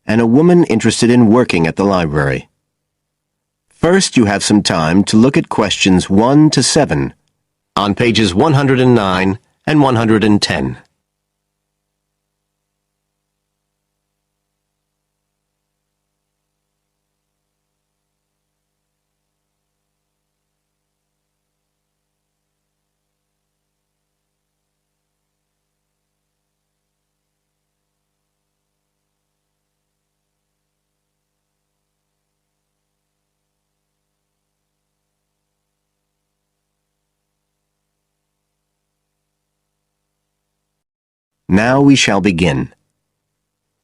And a woman interested in working at the library. First, you have some time to look at questions 1 to 7 on pages 109 and 110. Now we shall begin.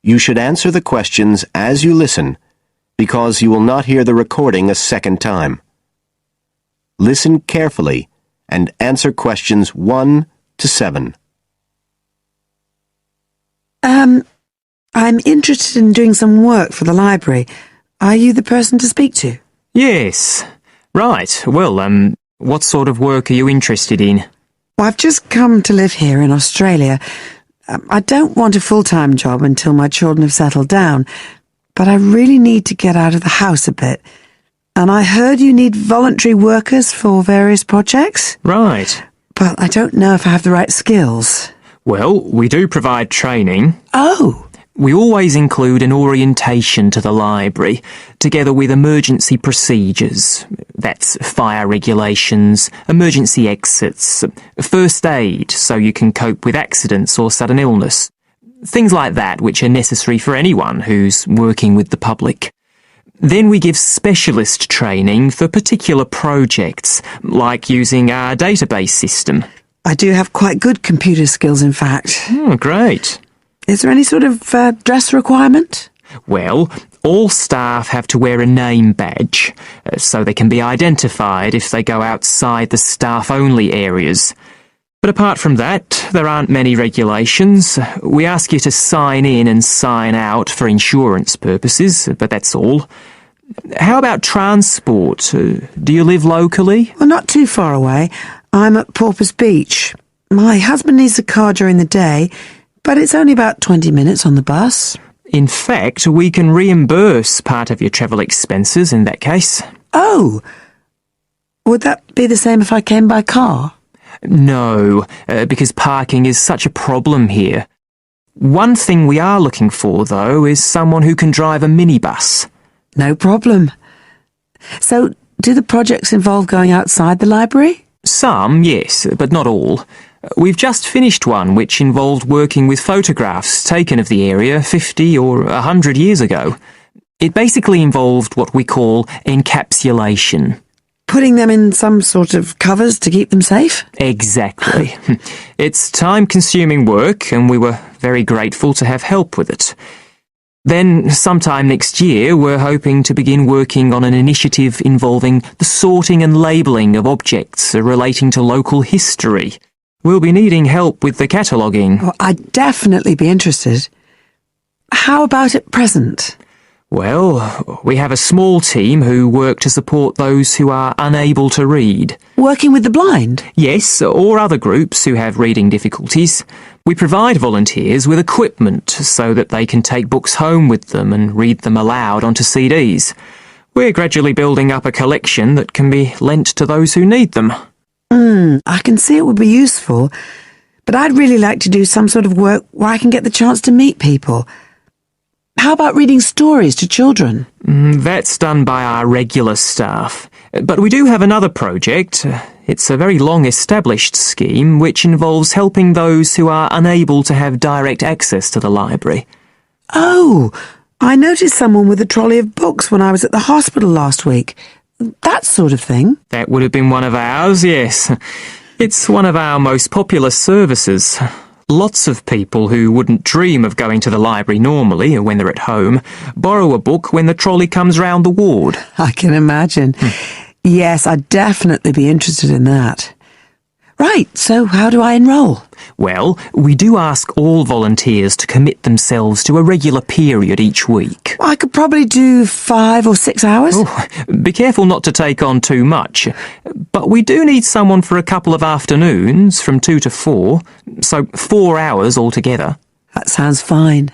You should answer the questions as you listen, because you will not hear the recording a second time. Listen carefully and answer questions 1 to 7. I'm interested in doing some work for the library. Are you the person to speak to? Yes. Right. Well, what sort of work are you interested in? Well, I've just come to live here in Australia. I don't want a full-time job until my children have settled down, but I really need to get out of the house a bit. And I heard you need voluntary workers for various projects. Right. But I don't know if I have the right skills. Well, we do provide training. Oh! We always include an orientation to the library, together with emergency procedures. That's fire regulations, emergency exits, first aid so you can cope with accidents or sudden illness. Things like that which are necessary for anyone who's working with the public. Then we give specialist training for particular projects, like using our database system. I do have quite good computer skills, in fact. Oh, great. Is there any sort of dress requirement? Well, all staff have to wear a name badge, so they can be identified if they go outside the staff-only areas. But apart from that, there aren't many regulations. We ask you to sign in and sign out for insurance purposes, but that's all. How about transport? Do you live locally? Well, not too far away. I'm at Porpoise Beach. My husband needs a car during the day, but it's only about 20 minutes on the bus. In fact, we can reimburse part of your travel expenses in that case. Oh! Would that be the same if I came by car? No, because parking is such a problem here. One thing we are looking for, though, is someone who can drive a minibus. No problem. So, do the projects involve going outside the library? Some, yes, but not all. We've just finished one which involved working with photographs taken of the area 50 or 100 years ago. It basically involved what we call encapsulation. Putting them in some sort of covers to keep them safe? Exactly. It's time-consuming work, and we were very grateful to have help with it. Then, sometime next year, we're hoping to begin working on an initiative involving the sorting and labelling of objects relating to local history. We'll be needing help with the cataloguing. Well, I'd definitely be interested. How about at present? Well, we have a small team who work to support those who are unable to read. Working with the blind? Yes, or other groups who have reading difficulties. We provide volunteers with equipment so that they can take books home with them and read them aloud onto CDs. We're gradually building up a collection that can be lent to those who need them. I can see it would be useful, but I'd really like to do some sort of work where I can get the chance to meet people. How about reading stories to children? That's done by our regular staff. But we do have another project. It's a very long-established scheme which involves helping those who are unable to have direct access to the library. Oh, I noticed someone with a trolley of books when I was at the hospital last week. That sort of thing. That would have been one of ours, yes. It's one of our most popular services. Lots of people who wouldn't dream of going to the library normally, when they're at home, borrow a book when the trolley comes round the ward. I can imagine. Yes, I'd definitely be interested in that. Right, so how do I enrol? Well, we do ask all volunteers to commit themselves to a regular period each week. I could probably do 5 or 6 hours. Oh, be careful not to take on too much. But we do need someone for a couple of afternoons, from 2 to 4, so 4 hours altogether. That sounds fine.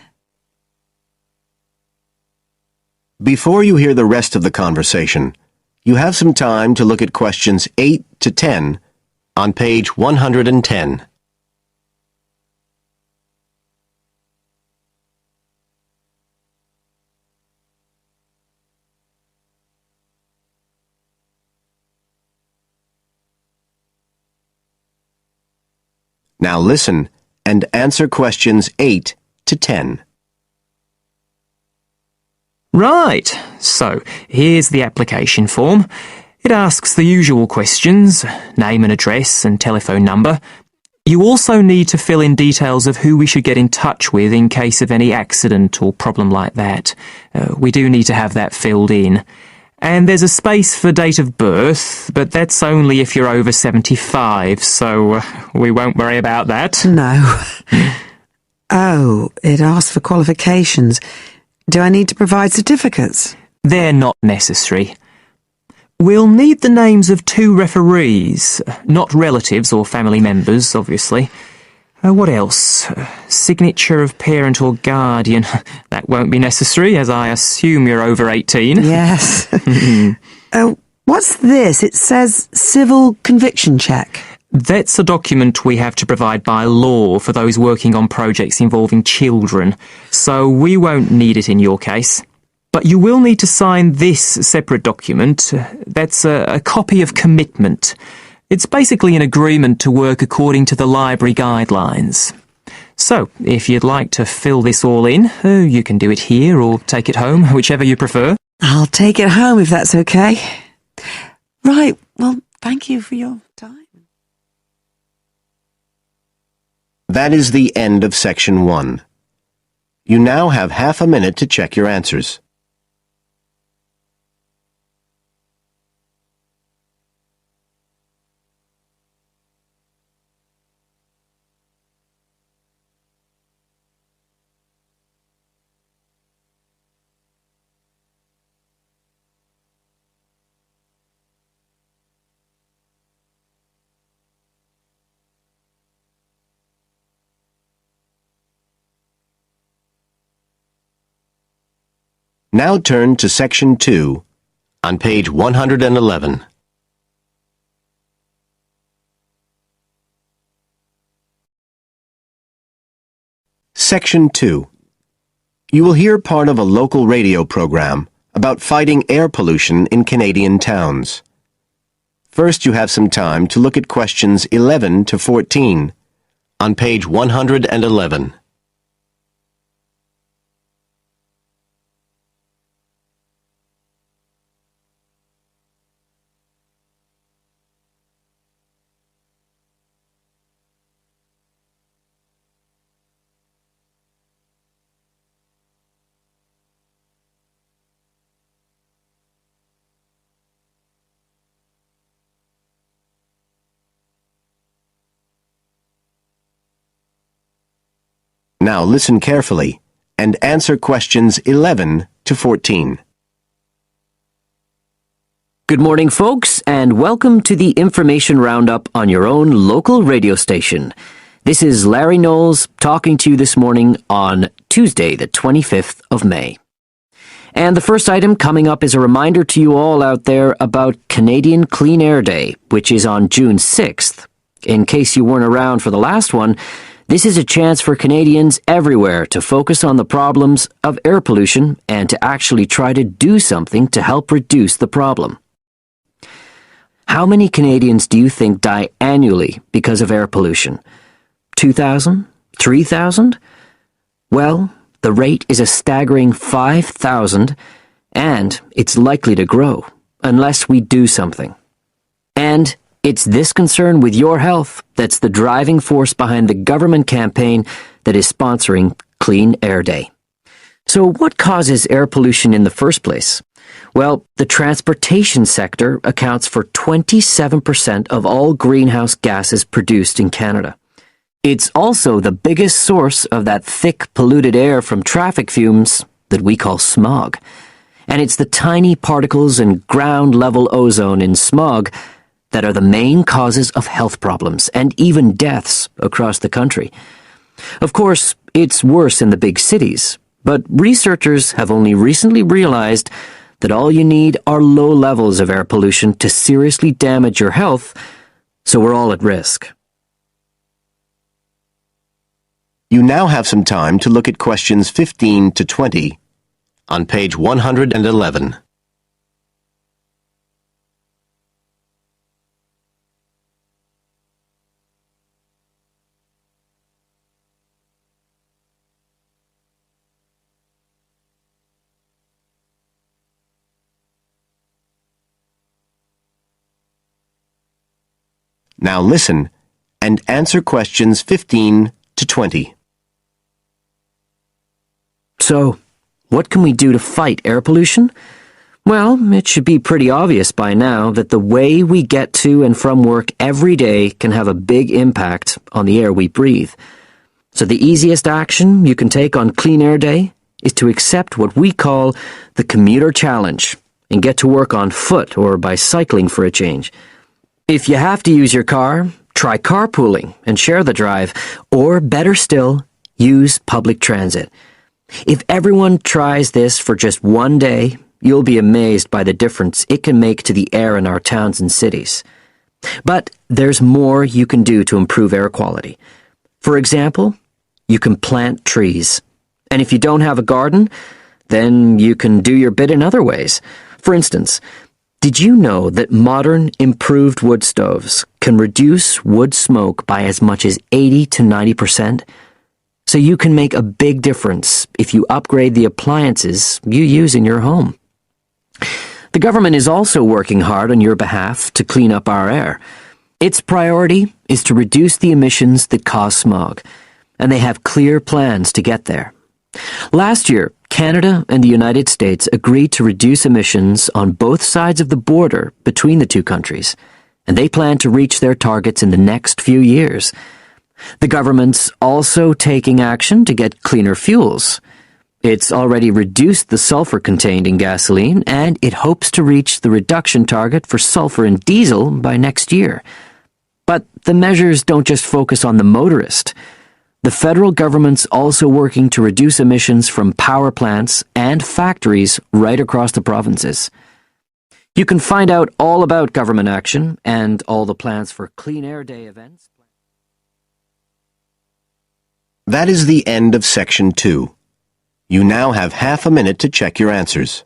Before you hear the rest of the conversation, you have some time to look at questions 8 to 10 on page 110. Now listen and answer questions 8 to 10. Right, so here's the application form. It asks the usual questions, name and address and telephone number. You also need to fill in details of who we should get in touch with in case of any accident or problem like that. We do need to have that filled in. And there's a space for date of birth, but that's only if you're over 75, so we won't worry about that. No. Oh, it asks for qualifications. Do I need to provide certificates? They're not necessary. We'll need the names of 2 referees, not relatives or family members, obviously. What else? Signature of parent or guardian. That won't be necessary, as I assume you're over 18. Yes. What's this? It says civil conviction check. That's a document we have to provide by law for those working on projects involving children, so we won't need it in your case. But you will need to sign this separate document. That's a copy of commitment. It's basically an agreement to work according to the library guidelines. So, if you'd like to fill this all in, you can do it here or take it home, whichever you prefer. I'll take it home if that's okay. Right, well, thank you for your time. That is the end of section 1. You now have half a minute to check your answers. Now turn to section 2 on page 111. Section 2. You will hear part of a local radio program about fighting air pollution in Canadian towns. First, you have some time to look at questions 11 to 14 on page 111. Now listen carefully and answer questions 11 to 14. Good morning, folks, and welcome to the information roundup on your own local radio station. This is Larry Knowles talking to you this morning on Tuesday, the 25th of May. And the first item coming up is a reminder to you all out there about Canadian Clean Air Day, which is on June 6th. In case you weren't around for the last one, this is a chance for Canadians everywhere to focus on the problems of air pollution and to actually try to do something to help reduce the problem. How many Canadians do you think die annually because of air pollution? 2,000? 3,000? Well, the rate is a staggering 5,000, and it's likely to grow unless we do something. And it's this concern with your health that's the driving force behind the government campaign that is sponsoring Clean Air Day. So what causes air pollution in the first place? Well, the transportation sector accounts for 27% of all greenhouse gases produced in Canada. It's also the biggest source of that thick, polluted air from traffic fumes that we call smog. And it's the tiny particles in ground-level ozone in smog that are the main causes of health problems and even deaths across the country. Of course, it's worse in the big cities, but researchers have only recently realized that all you need are low levels of air pollution to seriously damage your health, so we're all at risk. You now have some time to look at questions 15 to 20 on page 111. Now listen and answer questions 15 to 20. So, what can we do to fight air pollution? Well, it should be pretty obvious by now that the way we get to and from work every day can have a big impact on the air we breathe. So the easiest action you can take on Clean Air Day is to accept what we call the commuter challenge and get to work on foot or by cycling for a change. If you have to use your car, try carpooling and share the drive, or better still, use public transit. If everyone tries this for just one day, you'll be amazed by the difference it can make to the air in our towns and cities. But there's more you can do to improve air quality. For example, you can plant trees. And if you don't have a garden, then you can do your bit in other ways. For instance, did you know that modern, improved wood stoves can reduce wood smoke by as much as 80 to 90%? So you can make a big difference if you upgrade the appliances you use in your home. The government is also working hard on your behalf to clean up our air. Its priority is to reduce the emissions that cause smog, and they have clear plans to get there. Last year, Canada and the United States agreed to reduce emissions on both sides of the border between the two countries, and they plan to reach their targets in the next few years. The government's also taking action to get cleaner fuels. It's already reduced the sulfur contained in gasoline, and it hopes to reach the reduction target for sulfur in diesel by next year. But the measures don't just focus on the motorist. The federal government's also working to reduce emissions from power plants and factories right across the provinces. You can find out all about government action and all the plans for Clean Air Day events. That is the end of section 2. You now have half a minute to check your answers.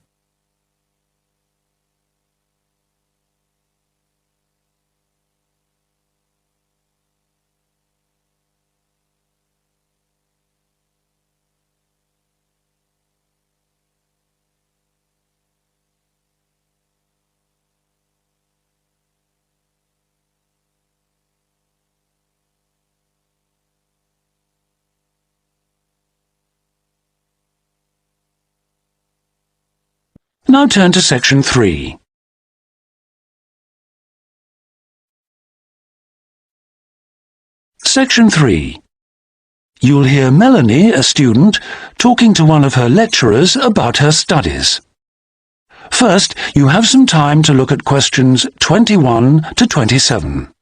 Now turn to section 3. Section 3. You'll hear Melanie, a student, talking to one of her lecturers about her studies. First, you have some time to look at questions 21 to 27.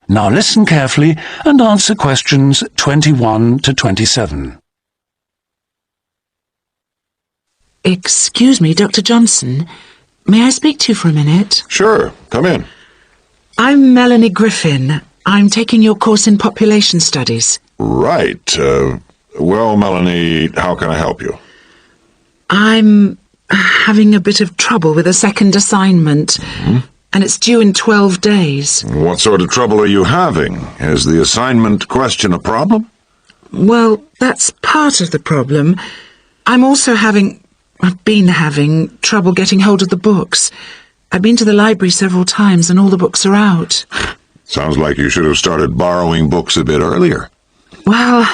Now listen carefully and answer questions 21 to 27. Excuse me, Dr. Johnson. May I speak to you for a minute? Sure, come in. I'm Melanie Griffin. I'm taking your course in population studies. Right. Well, Melanie, how can I help you? I'm having a bit of trouble with a second assignment. And it's due in 12 days. What sort of trouble are you having? Is the assignment question a problem? Well, that's part of the problem. I've been having trouble getting hold of the books. I've been to the library several times and all the books are out. Sounds like you should have started borrowing books a bit earlier. Well,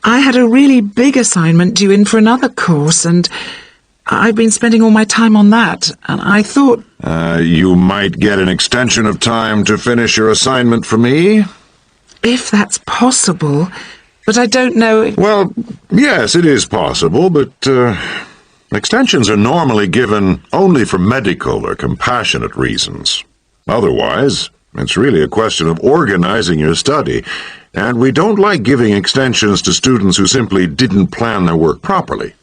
I had a really big assignment due in for another course and I've been spending all my time on that, and I thought... You might get an extension of time to finish your assignment for me? If that's possible, but I don't know... Well, yes, it is possible, but extensions are normally given only for medical or compassionate reasons. Otherwise, it's really a question of organizing your study, and we don't like giving extensions to students who simply didn't plan their work properly.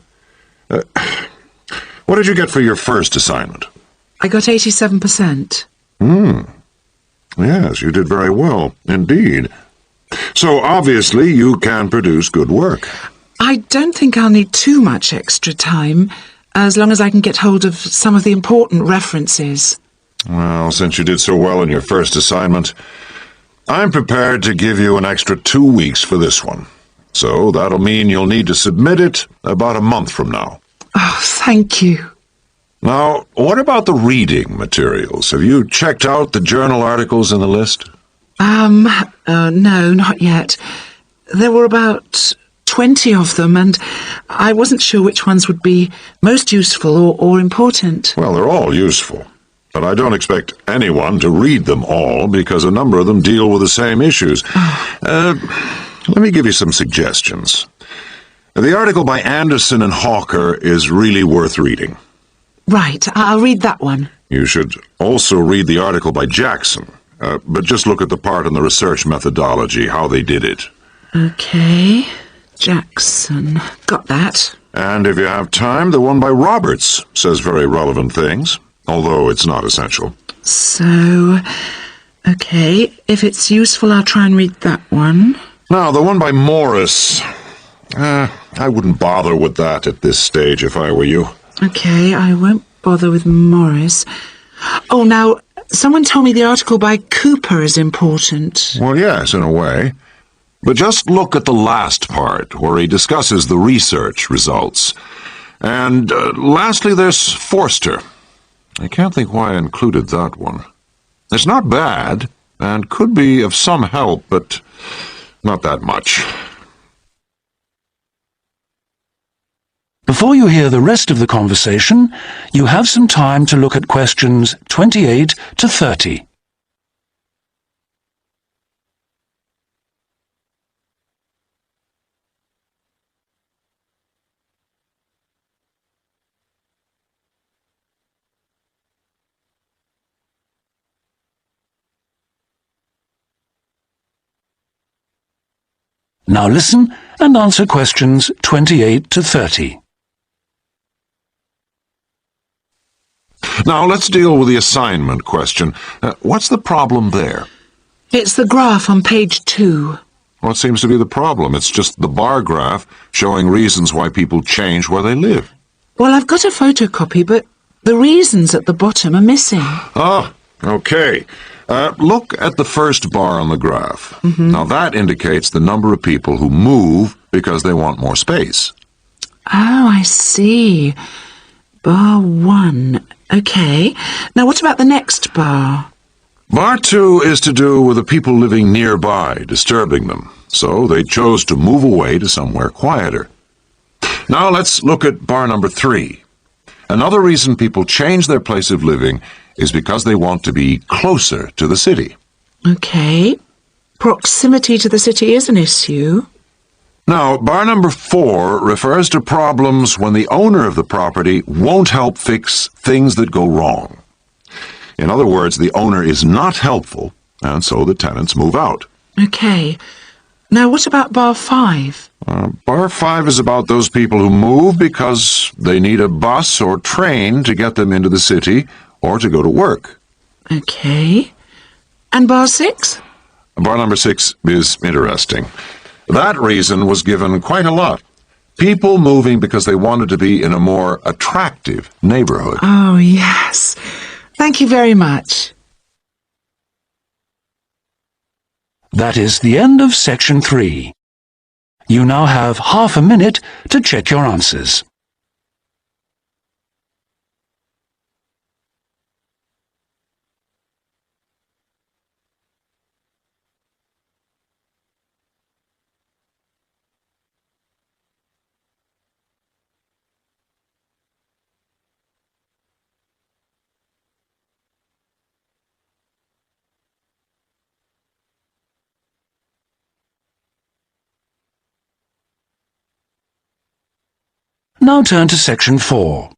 What did you get for your first assignment? I got 87%. Yes, you did very well, indeed. So, obviously, you can produce good work. I don't think I'll need too much extra time, as long as I can get hold of some of the important references. Well, since you did so well in your first assignment, I'm prepared to give you an extra 2 weeks for this one. So, that'll mean you'll need to submit it about a month from now. Oh, thank you. Now, what about the reading materials? Have you checked out the journal articles in the list? No, not yet. There were about 20 of them, and I wasn't sure which ones would be most useful or important. Well, they're all useful, but I don't expect anyone to read them all because a number of them deal with the same issues. Let me give you some suggestions. The article by Anderson and Hawker is really worth reading. Right, I'll read that one. You should also read the article by Jackson, but just look at the part in the research methodology, how they did it. Okay, Jackson. Got that. And if you have time, the one by Roberts says very relevant things, although it's not essential. So, okay, if it's useful, I'll try and read that one. Now, the one by Morris, I wouldn't bother with that at this stage if I were you. Okay, I won't bother with Morris. Oh, now, someone told me the article by Cooper is important. Well, yes, in a way. But just look at the last part, where he discusses the research results. And lastly, there's Forster. I can't think why I included that one. It's not bad, and could be of some help, but not that much. Before you hear the rest of the conversation, you have some time to look at questions 28 to 30. Now listen and answer questions 28 to 30. Now, let's deal with the assignment question. What's the problem there? It's the graph on page 2. What seems to be the problem? It's just the bar graph showing reasons why people change where they live. Well, I've got a photocopy, but the reasons at the bottom are missing. Ah, okay. Look at the first bar on the graph. Now, that indicates the number of people who move because they want more space. Oh, I see. Bar 1. Okay. Now, what about the next bar? Bar 2 is to do with the people living nearby, disturbing them. So they chose to move away to somewhere quieter. Now let's look at bar number 3. Another reason people change their place of living is because they want to be closer to the city. Okay. Proximity to the city is an issue. Now, bar number 4 refers to problems when the owner of the property won't help fix things that go wrong. In other words, the owner is not helpful, and so the tenants move out. Okay. Now, what about bar 5? Bar 5 is about those people who move because they need a bus or train to get them into the city or to go to work. Okay. And bar 6? Bar number 6 is interesting. That reason was given quite a lot. People moving because they wanted to be in a more attractive neighborhood. Oh, yes. Thank you very much. That is the end of section 3. You now have half a minute to check your answers. Now turn to section 4.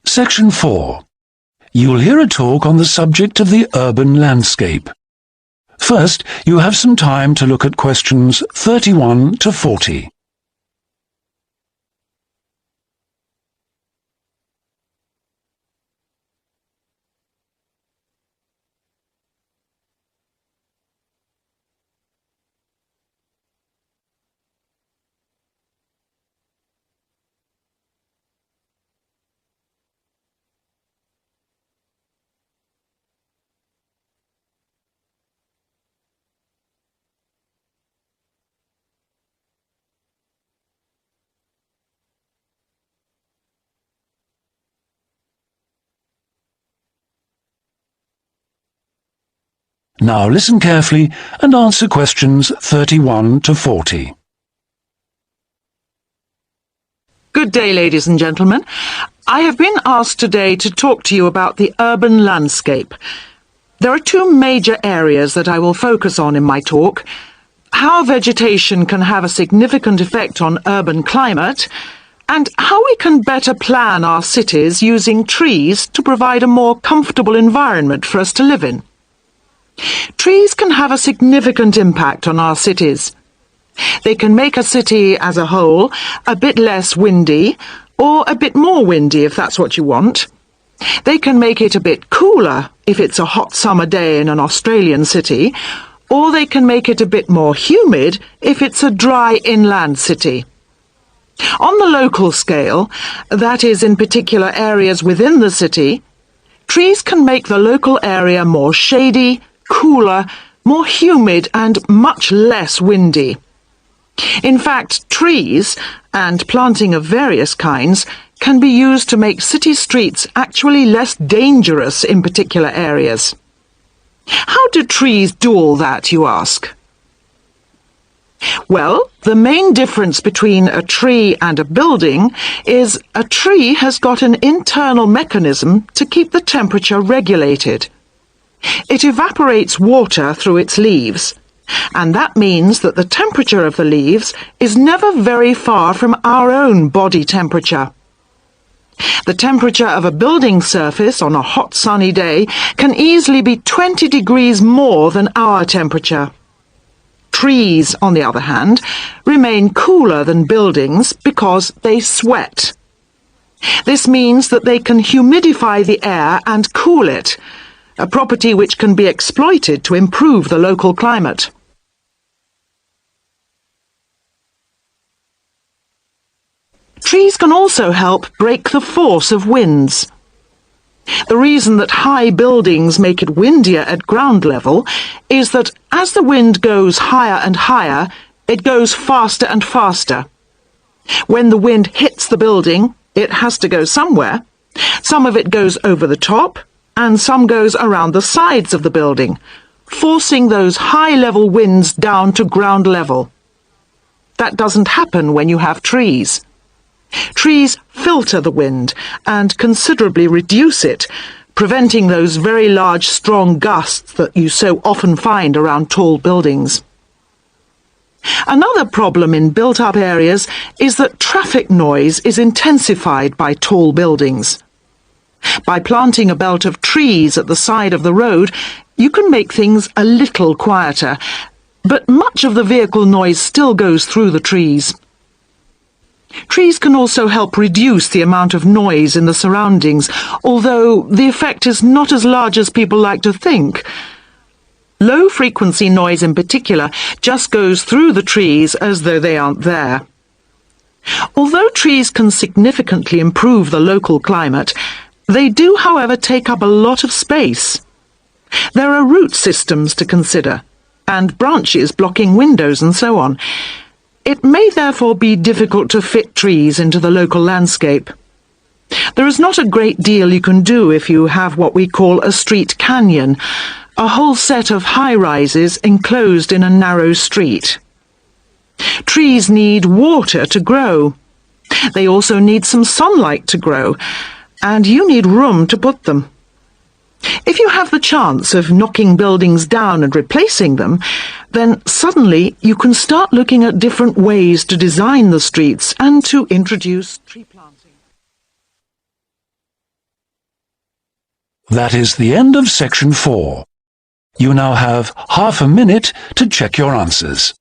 Section 4. You'll hear a talk on the subject of the urban landscape. First, you have some time to look at questions 31 to 40. Now listen carefully and answer questions 31 to 40. Good day, ladies and gentlemen. I have been asked today to talk to you about the urban landscape. There are two major areas that I will focus on in my talk: how vegetation can have a significant effect on urban climate, and how we can better plan our cities using trees to provide a more comfortable environment for us to live in. Trees can have a significant impact on our cities. They can make a city as a whole a bit less windy, or a bit more windy if that's what you want. They can make it a bit cooler if it's a hot summer day in an Australian city, or they can make it a bit more humid if it's a dry inland city. On the local scale, that is in particular areas within the city, trees can make the local area more shady, cooler, more humid and much less windy. In fact, trees, and planting of various kinds, can be used to make city streets actually less dangerous in particular areas. How do trees do all that, you ask? Well, the main difference between a tree and a building is a tree has got an internal mechanism to keep the temperature regulated. It evaporates water through its leaves, and that means that the temperature of the leaves is never very far from our own body temperature. The temperature of a building surface on a hot sunny day can easily be 20 degrees more than our temperature. Trees, on the other hand, remain cooler than buildings because they sweat. This means that they can humidify the air and cool it, a property which can be exploited to improve the local climate. Trees can also help break the force of winds. The reason that high buildings make it windier at ground level is that as the wind goes higher and higher, it goes faster and faster. When the wind hits the building, it has to go somewhere. Some of it goes over the top, and some goes around the sides of the building, forcing those high-level winds down to ground level. That doesn't happen when you have trees. Trees filter the wind and considerably reduce it, preventing those very large, strong gusts that you so often find around tall buildings. Another problem in built-up areas is that traffic noise is intensified by tall buildings. By planting a belt of trees at the side of the road, you can make things a little quieter, but much of the vehicle noise still goes through the trees. Trees can also help reduce the amount of noise in the surroundings, although the effect is not as large as people like to think. Low-frequency noise in particular just goes through the trees as though they aren't there. Although trees can significantly improve the local climate, they do, however, take up a lot of space. There are root systems to consider, and branches blocking windows and so on. It may therefore be difficult to fit trees into the local landscape. There is not a great deal you can do if you have what we call a street canyon, a whole set of high-rises enclosed in a narrow street. Trees need water to grow. They also need some sunlight to grow, and you need room to put them. If you have the chance of knocking buildings down and replacing them, then suddenly you can start looking at different ways to design the streets and to introduce tree planting. That is the end of section 4. You now have half a minute to check your answers.